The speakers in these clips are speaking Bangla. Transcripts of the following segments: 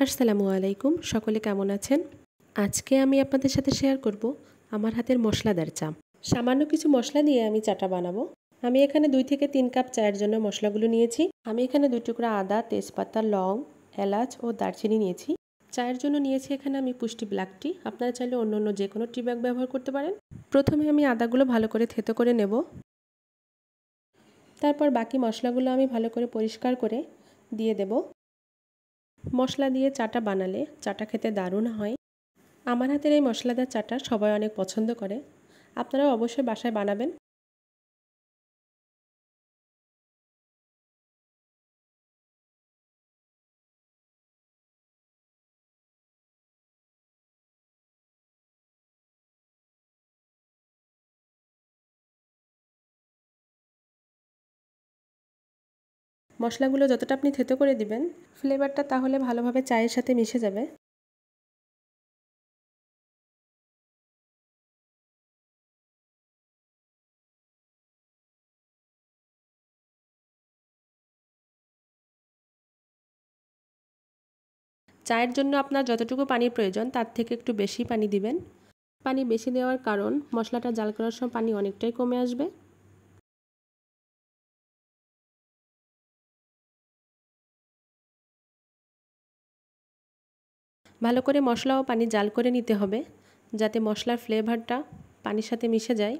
আসসালামু আলাইকুম, সকলে কেমন আছেন? আজকে আমি আপনাদের সাথে শেয়ার করব আমার হাতের মশলাদার চা। সামান্য কিছু মশলা দিয়ে আমি চাটা বানাবো। আমি এখানে 2 থেকে 3 কাপ চায়ের জন্য মশলাগুলো নিয়েছি। আমি এখানে 2 টুকরা আদা, তেজপাতা, লং, এলাচ ও দারচিনি নিয়েছি। চায়ের জন্য নিয়েছি এখানে আমি পুষ্টি ব্ল্যাক টি। আপনারা চাইলে অন্য যে কোনো টি ব্যাগ ব্যবহার করতে পারেন। প্রথমে আমি আদাগুলো ভালো করে থেতো করে নেব। তারপর বাকি মশলাগুলো আমি ভালো করে পরিষ্কার করে দিয়ে দেব। মশলা দিয়ে চাটা বানালে চাটা খেতে দারুণ হয়। আমার হাতের এই মশলাদার চাটা সবাই অনেক পছন্দ করে। আপনারাও অবশ্যই বাসায় বানাবেন। মশলাগুলো যতটা আপনি থেতো করে দিবেন, ফ্লেভারটা তাহলে ভালোভাবে চায়ের সাথে মিশে যাবে। চায়ের জন্য আপনার যতটুকু পানির প্রয়োজন তার থেকে একটু বেশি পানি দিবেন। পানি বেশি দেওয়ার কারণ মশলাটা জাল করার সময় পানি অনেকটাই কমে আসবে। ভালো করে মশলা ও পানি জাল করে নিতে হবে, যাতে মশলার ফ্লেভারটা পানির সাথে মিশে যায়।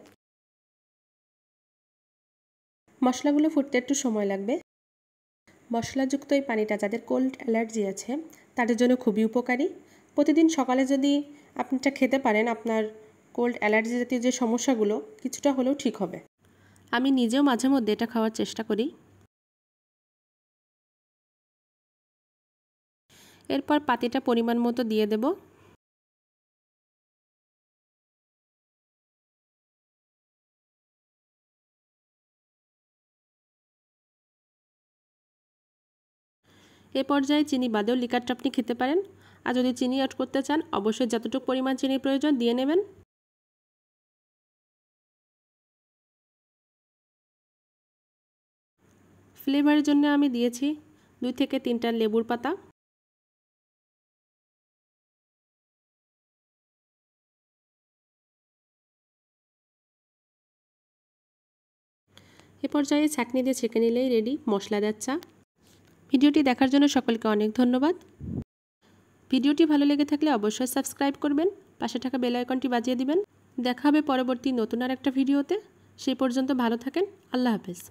মশলাগুলো ফুটতে একটু সময় লাগবে। মশলাযুক্ত এই পানিটা যাদের কোল্ড অ্যালার্জি আছে তাদের জন্য খুবই উপকারী। প্রতিদিন সকালে যদি আপনি এটা খেতে পারেন, আপনার কোল্ড অ্যালার্জি জাতীয় যে সমস্যাগুলো কিছুটা হলেও ঠিক হবে। আমি নিজেও মাঝে মধ্যে এটা খাওয়ার চেষ্টা করি। এরপর পাতিটা পরিমাণ মতো দিয়ে দেব। এ পর্যায়ে চিনি বাদেও লিকারটা আপনি খেতে পারেন। আর যদি চিনি অ্যাড করতে চান অবশ্যই যতটুকু পরিমাণ চিনির প্রয়োজন দিয়ে নেবেন। ফ্লেভারের জন্য আমি দিয়েছি 2 থেকে 3টা লেবুর পাতা। এ পর্যায়ে ছাঁকনি দিয়ে ছেঁকে নিলেই রেডি মশলাদার চা। ভিডিওটি দেখার জন্য সকলকে অনেক ধন্যবাদ। ভিডিওটি ভালো লেগে থাকলে অবশ্যই সাবস্ক্রাইব করবেন, পাশে থাকা বেল আইকনটি বাজিয়ে দিবেন। দেখা হবে পরবর্তী নতুন আর একটা ভিডিওতে। সেই পর্যন্ত ভালো থাকেন। আল্লাহ হাফেজ।